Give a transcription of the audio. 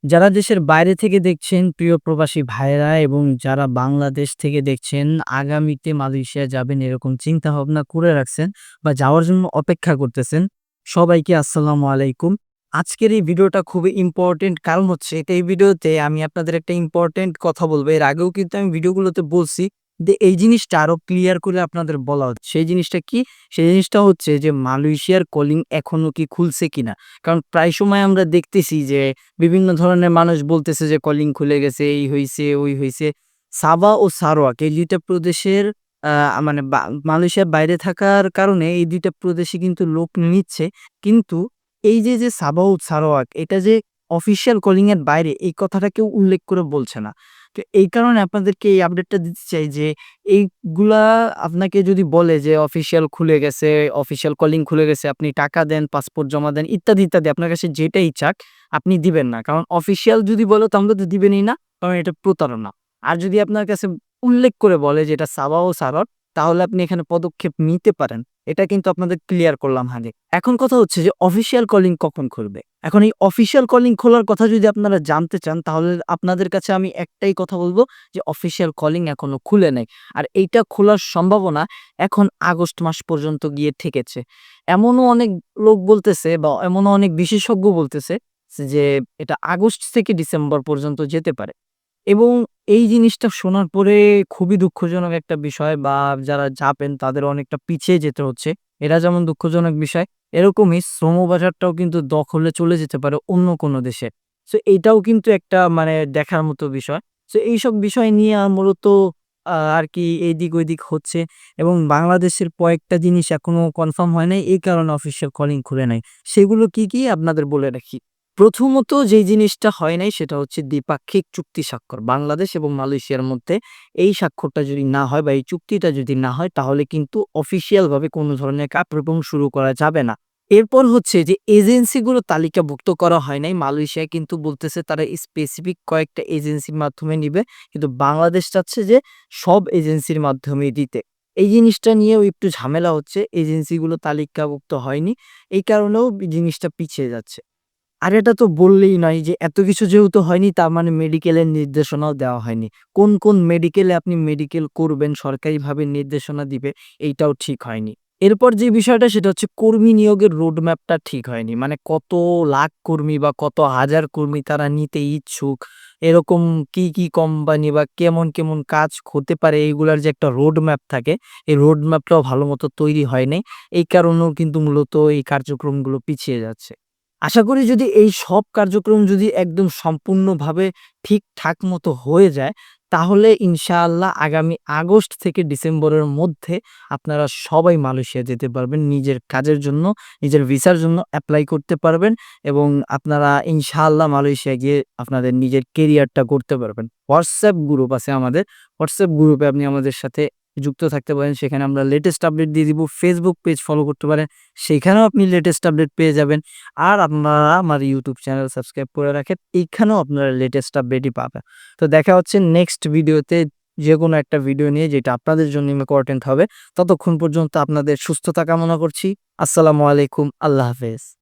যারা দেশের বাইরে থেকে দেখছেন প্রিয় প্রবাসী ভাইয়েরা এবং যারা বাংলাদেশ থেকে দেখছেন আগামীতে মালয়েশিয়া যাবেন এরকম চিন্তা ভাবনা করে রাখছেন বা যাওয়ার জন্য অপেক্ষা করতেছেন, সবাইকে আসসালামু আলাইকুম। আজকের এই ভিডিওটা খুবই ইম্পর্টেন্ট, কারণ হচ্ছে এই ভিডিওতে আমি আপনাদের একটা ইম্পর্টেন্ট কথা বলবো। এর আগেও কিন্তু আমি ভিডিওগুলোতে বলছি যে এই জিনিসটা আরো ক্লিয়ার করে আপনাদের বলা হচ্ছে। সেই জিনিসটা কি? সেই জিনিসটা হচ্ছে যে মালয়েশিয়ার কলিং এখনো কি খুলছে কিনা। কারণ প্রায় সময় আমরা দেখতেছি যে বিভিন্ন ধরনের মানুষ বলতেছে যে কলিং খুলে গেছে, এই হইছে, ওই হইছে। সাবা ও সারওয়াক এই ২ টা প্রদেশের আ মানে মালয়েশিয়ার বাইরে থাকার কারণে এই ২ টা প্রদেশে কিন্তু লোক নিচ্ছে। কিন্তু এই যে সাবা ও সারওয়াক এটা যে অফিসিয়াল কলিং এর বাইরে, এই কথাটা কেউ উল্লেখ করে বলছে না। তো এই কারণে আপনাদেরকে এই আপডেটটা দিতে চাই যে এইগুলা আপনাকে যদি বলে যে অফিসিয়াল খুলে গেছে, অফিসিয়াল কলিং খুলে গেছে, আপনি টাকা দেন, পাসপোর্ট জমা দেন ইত্যাদি, ইত্যাদি। আপনার কাছে যেটাই চাক আপনি দিবেন না। কারণ অফিসিয়াল যদি বলে তাহলে তো দিবেনই না। কারণ এটা প্রতারণা। আর যদি আপনার কাছে উল্লেখ করে বলে যে এটা সাবা ও সারদ, তাহলে আপনি এখানে পদক্ষেপ নিতে পারেন। এটা কিন্তু আপনাদের ক্লিয়ার করলাম আগে। এখন কথা হচ্ছে যে অফিসিয়াল কলিং কখন খুলবে? এখন এই অফিসিয়াল কলিং খোলার কথা যদি আপনারা জানতে চান, তাহলে আপনাদের কাছে আমি একটাই কথা বলব যে অফিসিয়াল কলিং এখনো খুলে নাই। আর এইটা খোলার সম্ভাবনা এখন আগস্ট মাস পর্যন্ত গিয়ে ঠেকেছে। এমনও অনেক লোক বলতেছে বা এমনও অনেক বিশেষজ্ঞ বলতেছে যে এটা আগস্ট থেকে ডিসেম্বর পর্যন্ত যেতে পারে। এবং এই জিনিসটা শোনার পরে খুবই দুঃখজনক একটা বিষয়, বা যারা যাবেন তাদের অনেকটা পিছিয়ে যেতে হচ্ছে। এটা যেমন দুঃখজনক বিষয়, এরকমই শ্রমবাজারটাও কিন্তু দখলে চলে যেতে পারে অন্য কোনো দেশে। সো এইটাও কিন্তু একটা মানে দেখার মতো বিষয়। সো এইসব বিষয় নিয়ে মূলত আরকি এদিক-ওদিক হচ্ছে, এবং বাংলাদেশের কয়েকটা জিনিস এখনো কনফার্ম হয় নাই। এই কারণে অফিসিয়াল কলিং খুলে নাই। সেগুলো কি, কি আপনাদের বলে রাখি। প্রথমত যেই জিনিসটা হয় নাই সেটা হচ্ছে দ্বিপাক্ষিক চুক্তি স্বাক্ষর। বাংলাদেশ এবং মালয়েশিয়ার মধ্যে এই স্বাক্ষরটা যদি না হয় বা এই চুক্তিটা যদি না হয়, তাহলে কিন্তু অফিসিয়াল ভাবে কোন ধরনের কার্যক্রম শুরু করা যাবে না। এরপর হচ্ছে যে এজেন্সিগুলো তালিকাভুক্ত করা হয় নাই। মালয়েশিয়া কিন্তু বলতেছে তারা স্পেসিফিক কয়েকটা এজেন্সির মাধ্যমে নিবে। কিন্তু বাংলাদেশ চাচ্ছে যে সব এজেন্সির মাধ্যমেই দিতে। এই জিনিসটা নিয়েও একটু ঝামেলা হচ্ছে। এজেন্সিগুলো তালিকাভুক্ত হয়নি। এই কারণেও জিনিসটা পিছিয়ে যাচ্ছে। আর এটা তো বললেই নয় যে এত কিছু যেহেতু হয়নি, তার মানে মেডিকেলের নির্দেশনাও দেওয়া হয়নি। কোন মেডিকেলে আপনি মেডিকেল করবেন সরকারিভাবে নির্দেশনা দিবে, এইটাও ঠিক হয়নি। এরপর যে বিষয়টা সেটা হচ্ছে কর্মী নিয়োগের রোডম্যাপটা ঠিক হয়নি। মানে কত লাখ কর্মী বা কত হাজার কর্মী তারা নিতে ইচ্ছুক, এরকম কি কোম্পানি বা কেমন কাজ হতে পারে, এইগুলার যে একটা রোডম্যাপ থাকে, এই রোডম্যাপটাও ভালোমতো তৈরি হয় নাই। এই কারণেও কিন্তু মূলত এই কার্যক্রমগুলো পিছিয়ে যাচ্ছে। আশা করি যদি এই সব কার্যক্রম যদি একদম সম্পূর্ণভাবে ঠিকঠাক মতো হয়ে যায়, তাহলে ইনশাআল্লাহ আগামী আগস্ট থেকে ডিসেম্বরের মধ্যে আপনারা সবাই মালয়েশিয়া যেতে পারবেন। নিজের কাজের জন্য, নিজের ভিসার জন্য এপ্লাই করতে পারবেন, এবং আপনারা ইনশাআল্লাহ মালয়েশিয়া গিয়ে আপনাদের নিজের কেরিয়ারটা গড়তে পারবেন। WhatsApp গ্রুপ আছে আমাদের। WhatsApp গ্রুপে আপনি আমাদের সাথে যুক্ত থাকতে পারেন। সেখানে আমরা লেটেস্ট আপডেট দিয়ে দিব। Facebook পেজ ফলো করতে পারেন। সেখানেও আপনি লেটেস্ট আপডেট পেয়ে যাবেন। আর আপনারা আমার YouTube চ্যানেল সাবস্ক্রাইব করে রাখেন। এইখানেও আপনারা লেটেস্ট আপডেটই পাবেন। তো দেখা হচ্ছে নেক্সট ভিডিওতে, যেকোনো একটা ভিডিও নিয়ে যেটা আপনাদের জন্য ইম্পোর্টেন্ট হবে। ততক্ষণ পর্যন্ত আপনাদের সুস্থতা কামনা করছি। আসসালামু আলাইকুম। আল্লাহ হাফেজ।